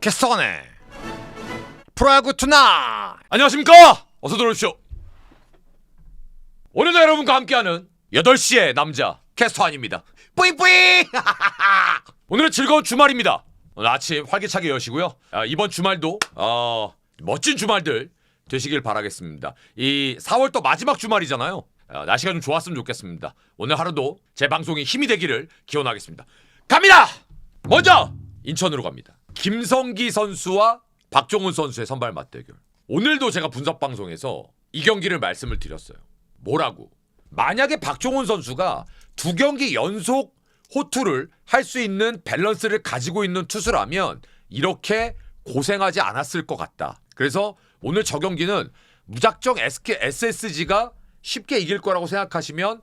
캐스터네 프로야구 투나. 안녕하십니까? 어서 들어오십시오. 오늘도 여러분과 함께하는 8시의 남자 캐스터안입니다. 뿌잉뿌잉. 오늘은 즐거운 주말입니다. 오늘 아침 활기차게 여시고요. 이번 주말도 멋진 주말들 되시길 바라겠습니다. 이 4월 또 마지막 주말이잖아요. 날씨가 좀 좋았으면 좋겠습니다. 오늘 하루도 제 방송이 힘이 되기를 기원하겠습니다. 갑니다! 먼저 인천으로 갑니다. 김성기 선수와 박종훈 선수의 선발 맞대결. 오늘도 제가 분석방송에서 이 경기를 말씀을 드렸어요. 뭐라고? 만약에 박종훈 선수가 2경기 연속 호투를 할 수 있는 밸런스를 가지고 있는 투수라면 이렇게 고생하지 않았을 것 같다. 그래서 오늘 저 경기는 무작정 SSG가 쉽게 이길 거라고 생각하시면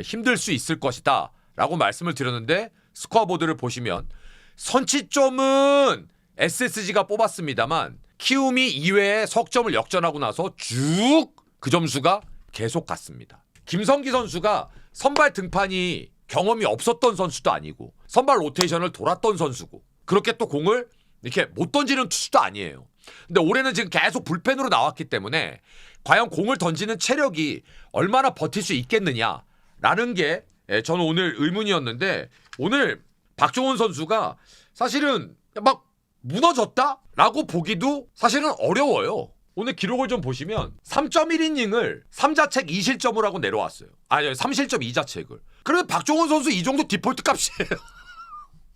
힘들 수 있을 것이다 라고 말씀을 드렸는데, 스코어보드를 보시면 선취점은 SSG가 뽑았습니다만 키움이 2회에 석점을 역전하고 나서 쭉 그 점수가 계속 갔습니다. 김성기 선수가 선발 등판이 경험이 없었던 선수도 아니고 선발 로테이션을 돌았던 선수고 그렇게 또 공을 이렇게 못 던지는 투수도 아니에요. 근데 올해는 지금 계속 불펜으로 나왔기 때문에 과연 공을 던지는 체력이 얼마나 버틸 수 있겠느냐라는 게 저는 오늘 의문이었는데, 오늘 박종훈 선수가 사실은 막 무너졌다라고 보기도 사실은 어려워요. 오늘 기록을 좀 보시면 3.1이닝을 3자책 2실점을 하고 내려왔어요. 아니 3실점 2자책을. 그러면 박종훈 선수 이 정도 디폴트 값이에요.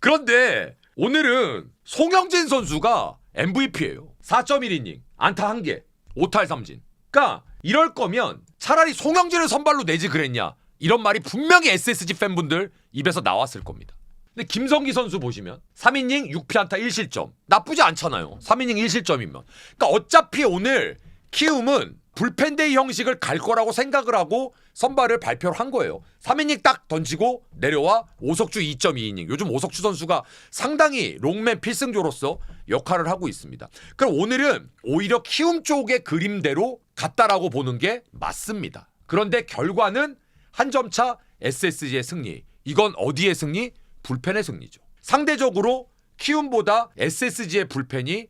그런데 오늘은 송영진 선수가 MVP예요. 4.1이닝 안타 1개 5탈 3진. 그러니까 이럴 거면 차라리 송영진을 선발로 내지 그랬냐, 이런 말이 분명히 SSG 팬분들 입에서 나왔을 겁니다. 근데 김성기 선수 보시면 3이닝 6피안타 1실점. 나쁘지 않잖아요. 3이닝 1실점이면. 그러니까 어차피 오늘 키움은 불펜데이 형식을 갈 거라고 생각을 하고 선발을 발표를 한 거예요. 3이닝 딱 던지고 내려와 오석주 2.2이닝. 요즘 오석주 선수가 상당히 롱맨 필승조로서 역할을 하고 있습니다. 그럼 오늘은 오히려 키움 쪽의 그림대로 갔다라고 보는 게 맞습니다. 그런데 결과는 한 점차 SSG의 승리. 이건 어디의 승리? 불펜의 승리죠. 상대적으로 키움보다 SSG의 불펜이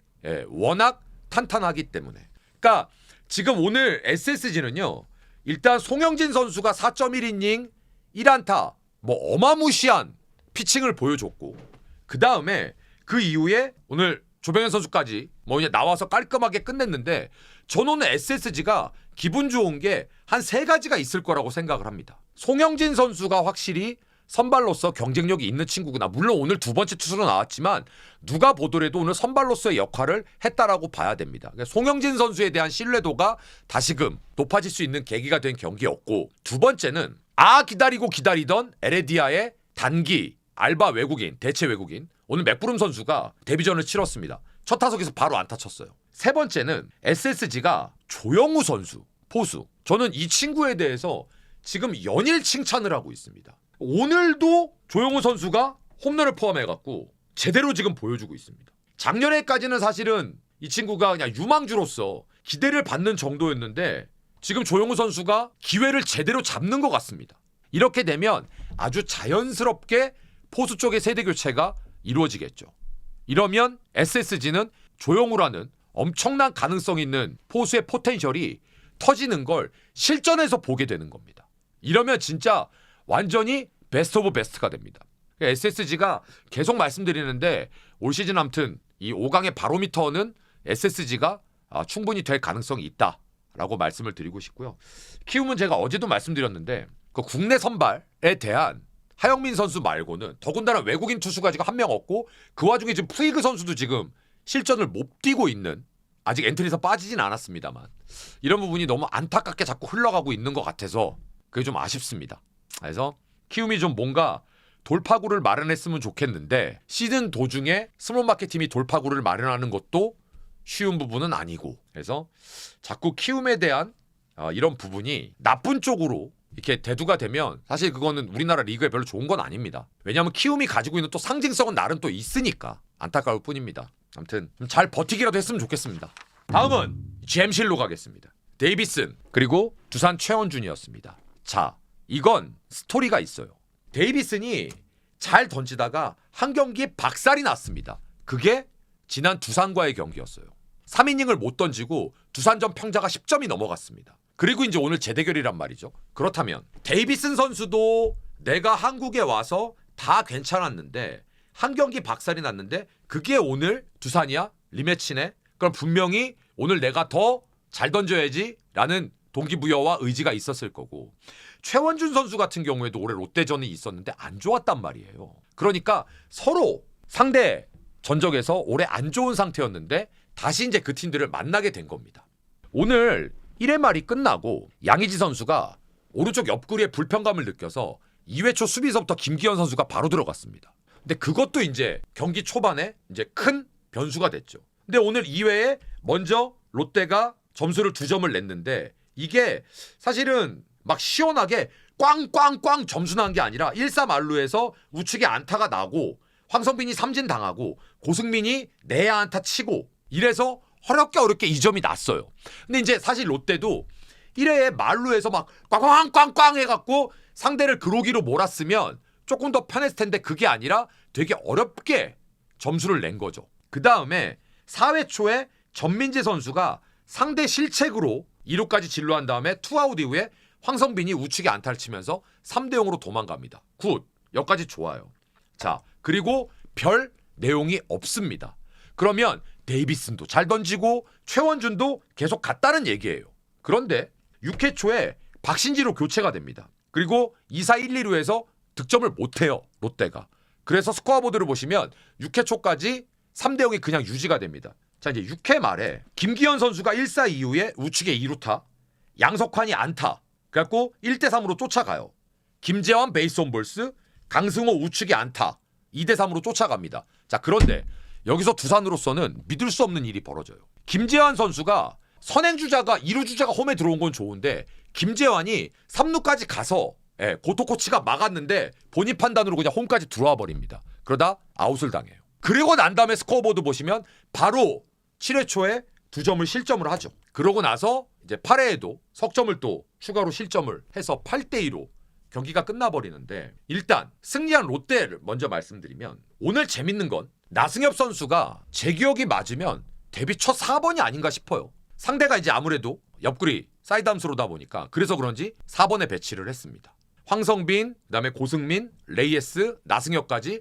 워낙 탄탄하기 때문에. 그러니까 지금 오늘 SSG는요, 일단 송영진 선수가 4.1이닝 1안타 뭐 어마무시한 피칭을 보여줬고, 그 다음에 그 이후에 오늘 조병현 선수까지 뭐 이제 나와서 깔끔하게 끝냈는데, 저는 오늘 SSG가 기분 좋은 게 한 3가지가 있을 거라고 생각을 합니다. 송영진 선수가 확실히 선발로서 경쟁력이 있는 친구구나. 물론 오늘 2번째 투수로 나왔지만 누가 보더라도 오늘 선발로서의 역할을 했다라고 봐야 됩니다. 그러니까 송영진 선수에 대한 신뢰도가 다시금 높아질 수 있는 계기가 된 경기였고, 2번째는 기다리고 기다리던 에레디아의 단기 알바 외국인, 대체 외국인, 오늘 맥브룸 선수가 데뷔전을 치렀습니다. 첫 타석에서 바로 안타 쳤어요. 3번째는 SSG가 조영우 선수, 포수. 저는 이 친구에 대해서 지금 연일 칭찬을 하고 있습니다. 오늘도 조영우 선수가 홈런을 포함해갖고 제대로 지금 보여주고 있습니다. 작년에까지는 사실은 이 친구가 그냥 유망주로서 기대를 받는 정도였는데 지금 조영우 선수가 기회를 제대로 잡는 것 같습니다. 이렇게 되면 아주 자연스럽게 포수 쪽의 세대 교체가 이루어지겠죠. 이러면 SSG는 조영우라는 엄청난 가능성 있는 포수의 포텐셜이 터지는 걸 실전에서 보게 되는 겁니다. 이러면 진짜 완전히 베스트 오브 베스트가 됩니다. SSG가 계속 말씀드리는데 올 시즌 아무튼 이 5강의 바로미터는 SSG가 충분히 될 가능성이 있다라고 말씀을 드리고 싶고요. 키움은 제가 어제도 말씀드렸는데 그 국내 선발에 대한 하영민 선수 말고는 더군다나 외국인 투수가 지금 한 명 없고, 그 와중에 지금 푸이그 선수도 지금 실전을 못 뛰고 있는, 아직 엔트리에서 빠지진 않았습니다만 이런 부분이 너무 안타깝게 자꾸 흘러가고 있는 것 같아서 그게 좀 아쉽습니다. 그래서 키움이 좀 뭔가 돌파구를 마련했으면 좋겠는데 시즌 도중에 스몰마켓 팀이 돌파구를 마련하는 것도 쉬운 부분은 아니고, 그래서 자꾸 키움에 대한 이런 부분이 나쁜 쪽으로 이렇게 대두가 되면 사실 그거는 우리나라 리그에 별로 좋은 건 아닙니다. 왜냐하면 키움이 가지고 있는 또 상징성은 나름 또 있으니까 안타까울 뿐입니다. 아무튼 잘 버티기라도 했으면 좋겠습니다. 다음은 GM실로 가겠습니다. 데이비슨 그리고 두산 최원준이었습니다. 자, 이건 스토리가 있어요. 데이비슨이 잘 던지다가 한 경기에 박살이 났습니다. 그게 지난 두산과의 경기였어요. 3이닝을 못 던지고 두산전 평자가 10점이 넘어갔습니다. 그리고 이제 오늘 재대결이란 말이죠. 그렇다면 데이비슨 선수도 내가 한국에 와서 다 괜찮았는데 한 경기 박살이 났는데 그게 오늘 두산이야? 리매치네? 그럼 분명히 오늘 내가 더 잘 던져야지 라는 동기부여와 의지가 있었을 거고, 최원준 선수 같은 경우에도 올해 롯데전이 있었는데 안 좋았단 말이에요. 그러니까 서로 상대 전적에서 올해 안 좋은 상태였는데 다시 이제 그 팀들을 만나게 된 겁니다. 오늘 1회 말이 끝나고 양의지 선수가 오른쪽 옆구리에 불편감을 느껴서 2회 초 수비서부터 김기현 선수가 바로 들어갔습니다. 근데 그것도 이제 경기 초반에 이제 큰 변수가 됐죠. 근데 오늘 2회에 먼저 롯데가 점수를 2점을 냈는데 이게 사실은 막 시원하게 꽝꽝꽝 점수 난 게 아니라 1-3알루에서 우측에 안타가 나고 황성빈이 삼진 당하고 고승민이 내야 안타 치고 이래서 어렵게 2점이 났어요. 근데 이제 사실 롯데도 1회에 말루에서 막 꽝꽝꽝꽝 해갖고 상대를 그로기로 몰았으면 조금 더 편했을 텐데 그게 아니라 되게 어렵게 점수를 낸 거죠. 그 다음에 4회 초에 전민재 선수가 상대 실책으로 2루까지 진루한 다음에 투아웃 이후에 황성빈이 우측에 안타를 치면서 3대0으로 도망갑니다. 굿. 여기까지 좋아요. 자, 그리고 별 내용이 없습니다. 그러면 데이비슨도 잘 던지고 최원준도 계속 갔다는 얘기예요. 그런데 6회 초에 박신지로 교체가 됩니다. 그리고 2사 1, 2루에서 득점을 못해요. 롯데가. 그래서 스코어보드를 보시면 6회 초까지 3대0이 그냥 유지가 됩니다. 자, 이제 6회 말에 김기현 선수가 1사 이후에 우측에 2루타, 양석환이 안타, 그래갖고 1대3으로 쫓아가요. 김재환 베이스 온 볼스, 강승호 우측에 안타, 2대3으로 쫓아갑니다. 자, 그런데 여기서 두산으로서는 믿을 수 없는 일이 벌어져요. 김재환 선수가 선행주자가 2루주자가 홈에 들어온 건 좋은데 김재환이 3루까지 가서 고토 코치가 막았는데 본인 판단으로 그냥 홈까지 들어와 버립니다. 그러다 아웃을 당해요. 그리고 난 다음에 스코어보드 보시면 바로 7회 초에 2점을 실점을 하죠. 그러고 나서 이제 8회에도 석점을 또 추가로 실점을 해서 8대2로 경기가 끝나버리는데, 일단 승리한 롯데를 먼저 말씀드리면 오늘 재밌는 건 나승엽 선수가 제 기억이 맞으면 데뷔 첫 4번이 아닌가 싶어요. 상대가 이제 아무래도 옆구리 사이드암스로다 보니까 그래서 그런지 4번에 배치를 했습니다. 황성빈, 그다음에 고승민, 레이에스, 나승엽까지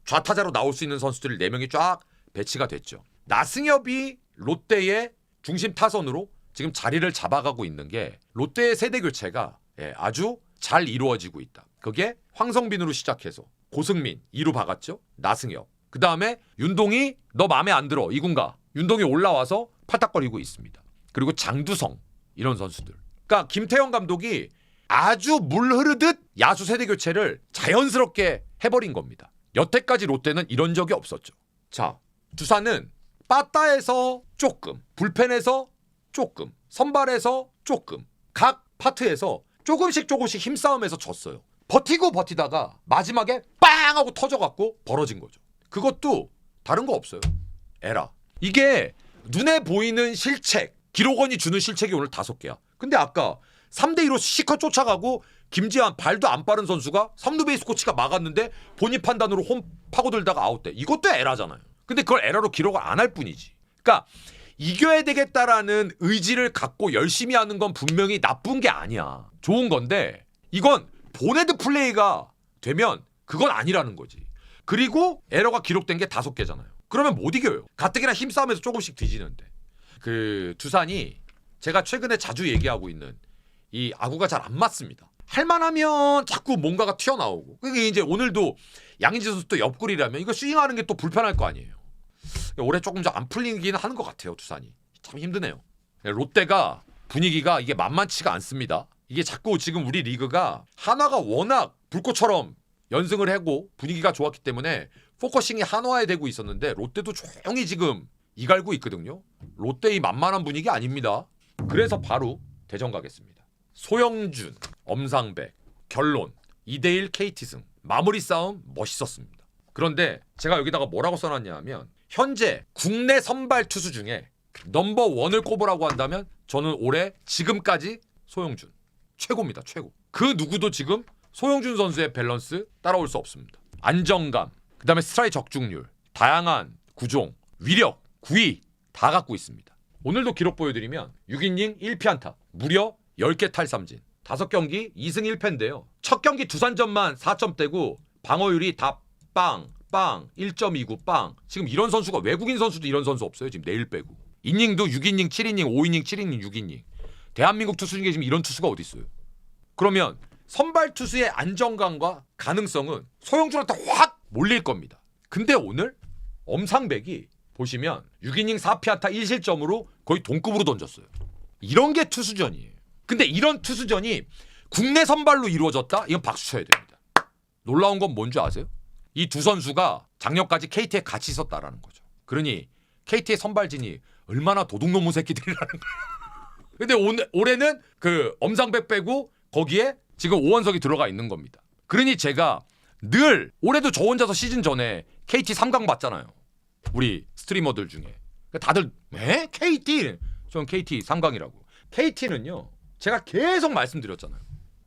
좌타자로 나올 수 있는 선수들 4명이 쫙 배치가 됐죠. 나승엽이 롯데의 중심 타선으로 지금 자리를 잡아가고 있는 게 롯데의 세대 교체가 아주 잘 이루어지고 있다. 그게 황성빈으로 시작해서 고승민 2루 박았죠. 나승엽. 그 다음에 윤동이 너 마음에 안 들어 이군가. 윤동이 올라와서 팔딱거리고 있습니다. 그리고 장두성 이런 선수들. 그러니까 김태형 감독이 아주 물 흐르듯 야수 세대 교체를 자연스럽게 해버린 겁니다. 여태까지 롯데는 이런 적이 없었죠. 자, 두산은 빠따에서 조금, 불펜에서 조금, 선발에서 조금, 각 파트에서 조금씩 힘싸움에서 졌어요. 버티고 버티다가 마지막에 빵 하고 터져갖고 벌어진 거죠. 그것도 다른 거 없어요. 에라. 이게 눈에 보이는 실책, 기록원이 주는 실책이 오늘 5개야. 근데 아까 3대2로 시컷 쫓아가고 김지한 발도 안 빠른 선수가 3루 베이스 코치가 막았는데 본인 판단으로 홈 파고들다가 아웃돼. 이것도 에라잖아요. 근데 그걸 에라로 기록을 안 할 뿐이지. 그러니까 이겨야 되겠다라는 의지를 갖고 열심히 하는 건 분명히 나쁜 게 아니야. 좋은 건데 이건 보네드 플레이가 되면 그건 아니라는 거지. 그리고 에러가 기록된 게 5개잖아요. 그러면 못 이겨요. 가뜩이나 힘싸움에서 조금씩 뒤지는데. 그 두산이 제가 최근에 자주 얘기하고 있는 이 아구가 잘 안 맞습니다. 할만하면 자꾸 뭔가가 튀어나오고. 그게 이제 오늘도 양의지 선수 또 옆구리라면 이거 스윙하는 게 또 불편할 거 아니에요. 올해 조금 좀 안 풀리긴 하는 것 같아요. 두산이 참 힘드네요. 롯데가 분위기가 이게 만만치가 않습니다. 이게 자꾸 지금 우리 리그가 한화가 워낙 불꽃처럼 연승을 하고 분위기가 좋았기 때문에 포커싱이 한화에 되고 있었는데 롯데도 조용히 지금 이갈고 있거든요. 롯데의 만만한 분위기 아닙니다. 그래서 바로 대전 가겠습니다. 소영준, 엄상백, 결론 2대1 KT승. 마무리 싸움 멋있었습니다. 그런데 제가 여기다가 뭐라고 써놨냐 하면 현재 국내 선발 투수 중에 넘버1을 꼽으라고 한다면 저는 올해 지금까지 소영준 최고입니다. 최고. 그 누구도 지금 소영준 선수의 밸런스 따라올 수 없습니다. 안정감, 그 다음에 스트라이크 적중률, 다양한 구종, 위력, 구위 다 갖고 있습니다. 오늘도 기록 보여드리면 6이닝 1피안타, 무려 10개 탈삼진, 5경기 2승 1패인데요. 첫 경기 두산전만 4점대고 방어율이 다 빵, 1.29 빵. 지금 이런 선수가 외국인 선수도 이런 선수 없어요. 지금 내일 빼고. 이닝도 6이닝, 7이닝, 5이닝, 7이닝, 6이닝. 대한민국 투수 중에 지금 이런 투수가 어디 있어요? 그러면 선발 투수의 안정감과 가능성은 소영준한테 확 몰릴 겁니다. 근데 오늘 엄상백이 보시면 6이닝 4피안타 1실점으로 거의 동급으로 던졌어요. 이런 게 투수전이에요. 근데 이런 투수전이 국내 선발로 이루어졌다? 이건 박수 쳐야 됩니다. 놀라운 건 뭔지 아세요? 이 두 선수가 작년까지 KT에 같이 있었다라는 거죠. 그러니 KT의 선발진이 얼마나 도둑놈의 새끼들이라는 거예요. 근데 올해는 그 엄상백 빼고 거기에 지금 오원석이 들어가 있는 겁니다. 그러니 제가 늘 올해도 저 혼자서 시즌 전에 KT 3강 봤잖아요. 우리 스트리머들 중에. 다들 에? KT? 전 KT 3강이라고. KT는요. 제가 계속 말씀드렸잖아요.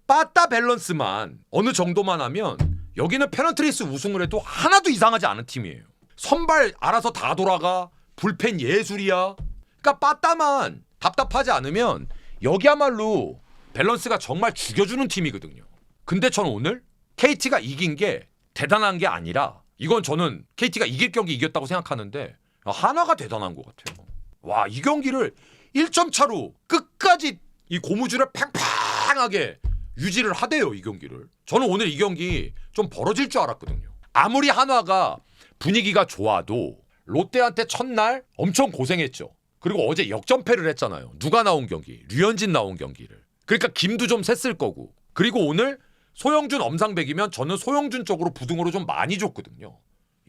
빠따 밸런스만 어느 정도만 하면 여기는 페넌트리스 우승을 해도 하나도 이상하지 않은 팀이에요. 선발 알아서 다 돌아가. 불펜 예술이야. 그러니까 빠따만 답답하지 않으면 여기야말로 밸런스가 정말 죽여주는 팀이거든요. 근데 저는 오늘 KT가 이긴 게 대단한 게 아니라 이건 저는 KT가 이길 경기 이겼다고 생각하는데 하나가 대단한 것 같아요. 와, 이 경기를 1점 차로 끝까지 이 고무줄을 팽팽하게 유지를 하대요. 이 경기를. 저는 오늘 이 경기 좀 벌어질 줄 알았거든요. 아무리 한화가 분위기가 좋아도 롯데한테 첫날 엄청 고생했죠. 그리고 어제 역전패를 했잖아요. 누가 나온 경기? 류현진 나온 경기를. 그러니까 김도 좀 셌을 거고. 그리고 오늘 소영준 엄상백이면 저는 소영준 쪽으로 부등으로 좀 많이 줬거든요.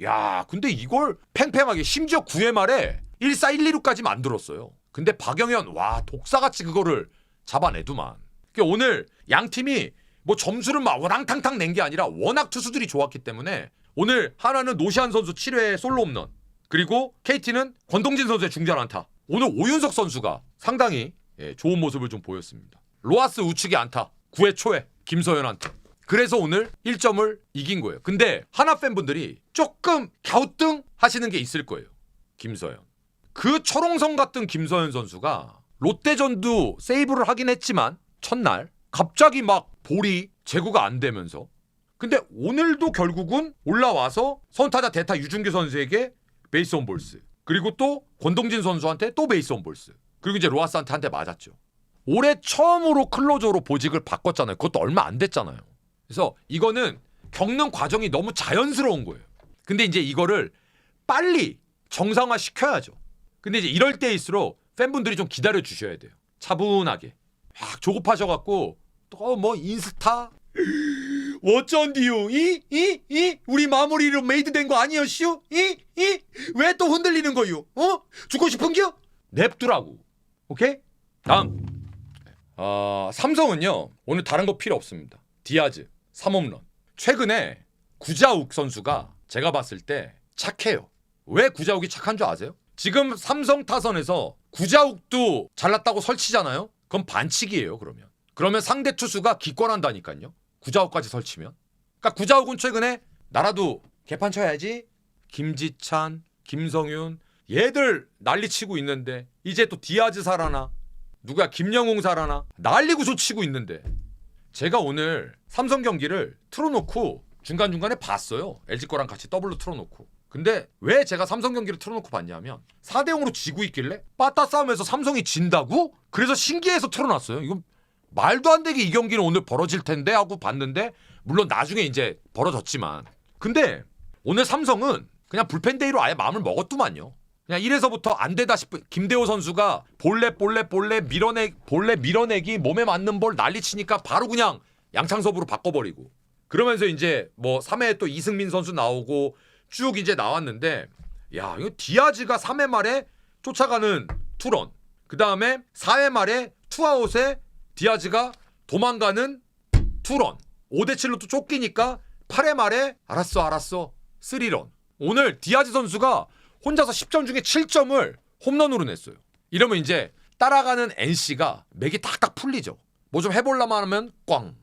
야, 근데 이걸 팽팽하게 심지어 9회 말에 1-4, 1-2루까지 만들었어요. 근데 박영현 와 독사같이 그거를 잡아내더만. 그러니까 오늘 양 팀이 뭐 점수를 막 워랑탕탕 낸 게 아니라 워낙 투수들이 좋았기 때문에 오늘 하나는 노시안 선수 7회 솔로 홈런, 그리고 KT는 권동진 선수의 중전 안타. 오늘 오윤석 선수가 상당히 좋은 모습을 좀 보였습니다. 로하스 우측의 안타 9회 초에 김서현한테. 그래서 오늘 1점을 이긴 거예요. 근데 하나 팬분들이 조금 갸우뚱 하시는 게 있을 거예요. 김서현. 그 철옹성 같은 김서현 선수가 롯데전도 세이브를 하긴 했지만 첫날 갑자기 막 볼이 제구가 안 되면서, 근데 오늘도 결국은 올라와서 선타자 대타 유준규 선수에게 베이스 온 볼스, 그리고 또 권동진 선수한테 또 베이스 온 볼스, 그리고 이제 로하스한테 한 대 맞았죠. 올해 처음으로 클로저로 보직을 바꿨잖아요. 그것도 얼마 안 됐잖아요. 그래서 이거는 겪는 과정이 너무 자연스러운 거예요. 근데 이제 이거를 빨리 정상화 시켜야죠. 근데 이제 이럴 때일수록 팬분들이 좀 기다려 주셔야 돼요. 차분하게. 막 조급하셔갖고 또 뭐 인스타 어쩐디요? 우리 마무리로 메이드 된 거 아니었슈? 왜 또 흔들리는 거요? 죽고 싶은겨? 냅두라고. 오케이? 다음. 삼성은요 오늘 다른 거 필요 없습니다. 디아즈 3홈런. 최근에 구자욱 선수가 제가 봤을 때 착해요. 왜 구자욱이 착한 줄 아세요? 지금 삼성 타선에서 구자욱도 잘났다고 설치잖아요. 그럼 반칙이에요. 그러면 상대 투수가 기권한다니까요. 구자욱까지 설치면. 그러니까 구자욱은 최근에 나라도 개판 쳐야지, 김지찬, 김성윤 얘들 난리치고 있는데 이제 또 디아즈 살아나, 누가 김영웅 살아나 난리구소 치고 있는데, 제가 오늘 삼성 경기를 틀어놓고 중간중간에 봤어요. LG 거랑 같이 더블로 틀어놓고. 근데 왜 제가 삼성 경기를 틀어놓고 봤냐면 4대0으로 지고 있길래 빠따 싸움에서 삼성이 진다고? 그래서 신기해서 틀어놨어요. 이건 말도 안 되게 이 경기는 오늘 벌어질 텐데 하고 봤는데, 물론 나중에 이제 벌어졌지만, 근데 오늘 삼성은 그냥 불펜데이로 아예 마음을 먹었더만요. 그냥 1에서부터 안 되다 싶은 김대호 선수가 볼래 밀어내기 몸에 맞는 볼 난리치니까 바로 그냥 양창섭으로 바꿔버리고, 그러면서 이제 뭐 3회에 또 이승민 선수 나오고 쭉 이제 나왔는데, 야 이거 디아즈가 3회 말에 쫓아가는 투런, 그 다음에 4회 말에 투아웃에 디아즈가 도망가는 투런, 5대7로 또 쫓기니까 8회 말에 알았어 3런. 오늘 디아즈 선수가 혼자서 10점 중에 7점을 홈런으로 냈어요. 이러면 이제 따라가는 NC가 맥이 탁탁 풀리죠. 뭐 좀 해볼만 하면 꽝,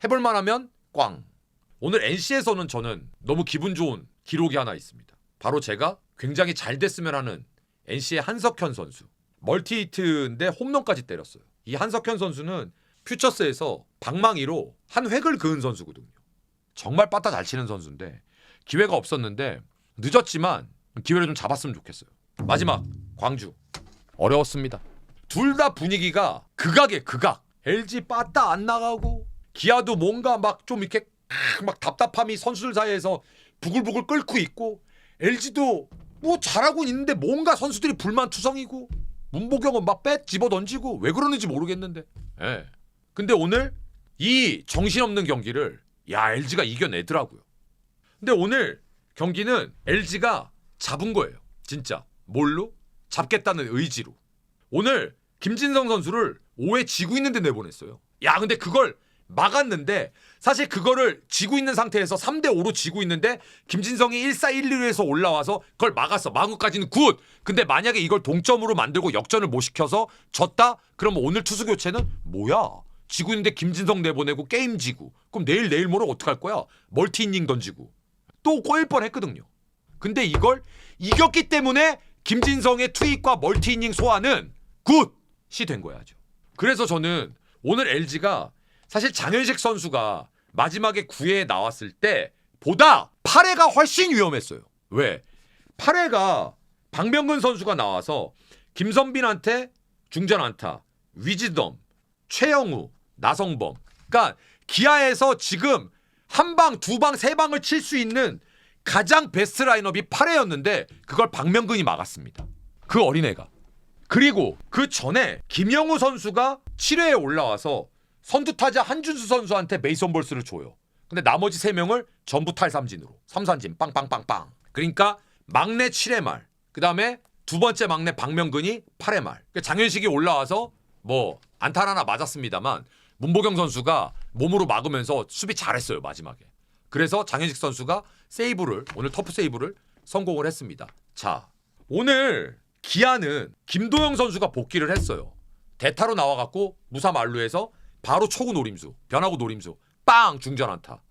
해볼만 하면 꽝. 오늘 NC에서는 저는 너무 기분 좋은 기록이 하나 있습니다. 바로 제가 굉장히 잘 됐으면 하는 NC의 한석현 선수. 멀티히트인데 홈런까지 때렸어요. 이 한석현 선수는 퓨처스에서 방망이로 한 획을 그은 선수거든요. 정말 빠따 잘 치는 선수인데 기회가 없었는데 늦었지만 기회를 좀 잡았으면 좋겠어요. 마지막 광주. 어려웠습니다. 둘 다 분위기가 극악에 극악. LG 빠따 안 나가고 기아도 뭔가 막 좀 이렇게 막 답답함이 선수들 사이에서 부글부글 끓고 있고 LG도 뭐 잘하고 있는데 뭔가 선수들이 불만투성이고 문보경은 막 뺏 집어 던지고 왜 그러는지 모르겠는데. 예. 근데 오늘 이 정신없는 경기를 LG가 이겨내더라고요. 근데 오늘 경기는 LG가 잡은 거예요. 진짜. 뭘로? 잡겠다는 의지로. 오늘 김진성 선수를 5회 지고 있는데 내보냈어요. 근데 그걸 막았는데 사실 그거를 지고 있는 상태에서 3대5로 지고 있는데 김진성이 1사 1루에서 올라와서 그걸 막았어. 막은 것까지는 굿. 근데 만약에 이걸 동점으로 만들고 역전을 못 시켜서 졌다? 그럼 오늘 투수 교체는 뭐야? 지고 있는데 김진성 내보내고 게임 지고 그럼 내일 모레 어떡할 거야? 멀티 이닝 던지고 또 꼬일 뻔했거든요. 근데 이걸 이겼기 때문에 김진성의 투입과 멀티 이닝 소화는 굿이 된 거야. 그래서 저는 오늘 LG가 사실 장현식 선수가 마지막에 9회에 나왔을 때 보다 8회가 훨씬 위험했어요. 왜? 8회가 박명근 선수가 나와서 김선빈한테 중전 안타, 위즈덤, 최영우, 나성범. 그러니까 기아에서 지금 한 방, 두 방, 세 방을 칠 수 있는 가장 베스트 라인업이 8회였는데 그걸 박명근이 막았습니다. 그 어린애가. 그리고 그 전에 김영우 선수가 7회에 올라와서 선두타자 한준수 선수한테 베이스 볼스를 줘요. 근데 나머지 3명을 전부 탈삼진으로. 삼삼진 빵빵빵빵. 그러니까 막내 7회 말. 그다음에 두 번째 막내 박명근이 8회 말. 그러니까 장현식이 올라와서 뭐 안타 하나 맞았습니다만 문보경 선수가 몸으로 막으면서 수비 잘했어요. 마지막에. 그래서 장현식 선수가 세이브를 오늘 터프 세이브를 성공을 했습니다. 자, 오늘 기아는 김도영 선수가 복귀를 했어요. 대타로 나와갖고 무사 만루에서 바로 초구 노림수, 변화구 노림수, 빵 중전 안타.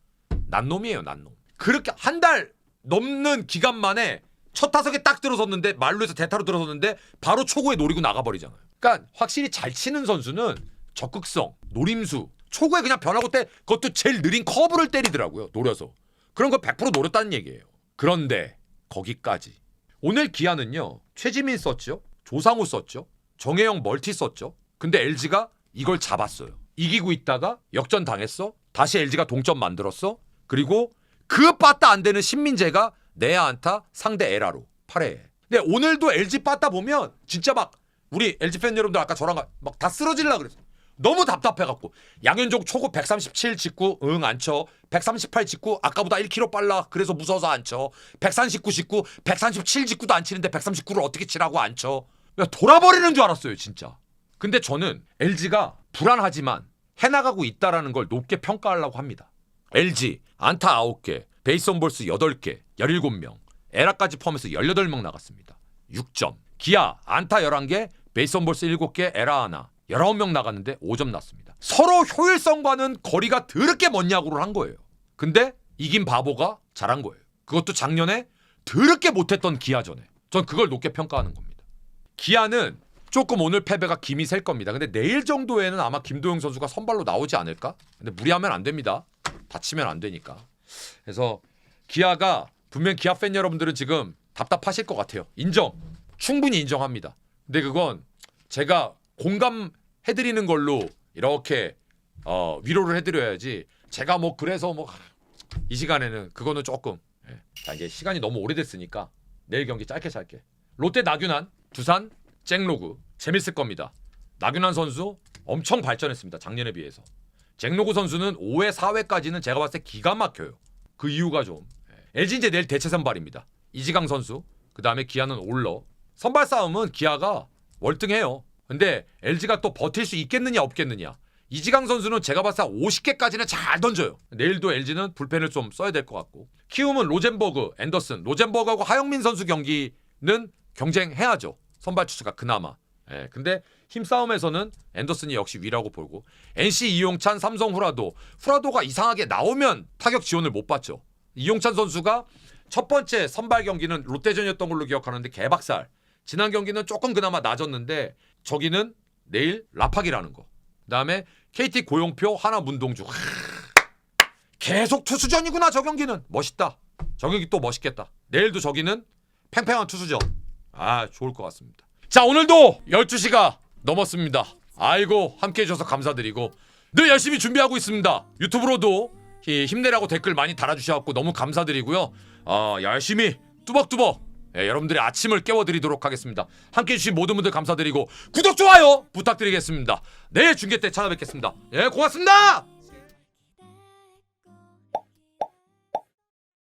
난 놈이에요, 난 놈. 그렇게 한 달 넘는 기간 만에 첫 타석에 딱 들어섰는데 만루에서 대타로 들어섰는데 바로 초구에 노리고 나가버리잖아요. 그러니까 확실히 잘 치는 선수는 적극성, 노림수, 초구에 그냥 변화구 때 그것도 제일 느린 커브를 때리더라고요. 노려서. 그런 거 100% 노렸다는 얘기예요. 그런데 거기까지. 오늘 기아는요. 최지민 썼죠. 조상우 썼죠. 정혜영 멀티 썼죠. 근데 LG가 이걸 잡았어요. 이기고 있다가 역전 당했어. 다시 LG가 동점 만들었어. 그리고 그 빠따 안 되는 신민재가 내야 안타 상대 에라로 8회에. 근데 오늘도 LG 빠따 보면 진짜 막 우리 LG 팬 여러분들 아까 저랑 막 다 쓰러질라 그랬어요. 너무 답답해갖고 양현종 초구 137 직구 안 쳐. 138 직구 아까보다 1km 빨라 그래서 무서워서 안 쳐. 139 직구 137 직구도 안 치는데 139를 어떻게 치라고 안 쳐. 돌아버리는 줄 알았어요 진짜. 근데 저는 LG가 불안하지만 해나가고 있다라는 걸 높게 평가하려고 합니다. LG 안타 9개 베이스 온 볼스 8개 17명 에라까지 포함해서 18명 나갔습니다. 6점. 기아 안타 11개 베이스 온 볼스 7개 에라 하나 19명 나갔는데 5점 났습니다. 서로 효율성과는 거리가 더럽게 먼 야구를 한 거예요. 근데 이긴 바보가 잘한 거예요. 그것도 작년에 더럽게 못했던 기아전에. 전 그걸 높게 평가하는 겁니다. 기아는 조금 오늘 패배가 김이 셀 겁니다. 근데 내일 정도에는 아마 김도영 선수가 선발로 나오지 않을까? 근데 무리하면 안 됩니다. 다치면 안 되니까. 그래서 기아가 분명 기아 팬 여러분들은 지금 답답하실 것 같아요. 인정. 충분히 인정합니다. 근데 그건 제가 공감해드리는 걸로 이렇게 위로를 해드려야지 제가 뭐 그래서 뭐 이 시간에는 그거는 조금 자 이제 시간이 너무 오래됐으니까 내일 경기 짧게 롯데 나균환 두산 잭로그 재밌을 겁니다. 나균환 선수 엄청 발전했습니다. 작년에 비해서. 잭로그 선수는 5회 4회까지는 제가 봤을 때 기가 막혀요. 그 이유가 좀 LG 이제 내일 대체 선발입니다. 이지강 선수 그 다음에 기아는 올러 선발 싸움은 기아가 월등해요. 근데 LG가 또 버틸 수 있겠느냐 없겠느냐. 이지강 선수는 제가 봤을 때 50개까지는 잘 던져요. 내일도 LG는 불펜을 좀 써야 될 것 같고 키움은 로젠버그, 앤더슨, 로젠버그하고 하영민 선수 경기는 경쟁해야죠. 선발 투수가 그나마. 근데 힘싸움에서는 앤더슨이 역시 위라고 보고 NC 이용찬, 삼성 후라도가 이상하게 나오면 타격 지원을 못 받죠. 이용찬 선수가 첫 번째 선발 경기는 롯데전이었던 걸로 기억하는데 개박살. 지난 경기는 조금 그나마 낮았는데 저기는 내일 라팍이라는 거. 그다음에 KT 고용표, 하나 문동주. 계속 투수전이구나 저 경기는. 멋있다. 저 경기 또 멋있겠다. 내일도 저기는 팽팽한 투수전. 아 좋을 것 같습니다. 자 오늘도 12시가 넘었습니다. 아이고 함께해 주셔서 감사드리고 늘 열심히 준비하고 있습니다. 유튜브로도 힘내라고 댓글 많이 달아주셔서 너무 감사드리고요. 열심히 뚜벅뚜벅 여러분들의 아침을 깨워드리도록 하겠습니다. 함께해 주신 모든 분들 감사드리고 구독 좋아요 부탁드리겠습니다. 내일 중계 때 찾아뵙겠습니다. 예 고맙습니다.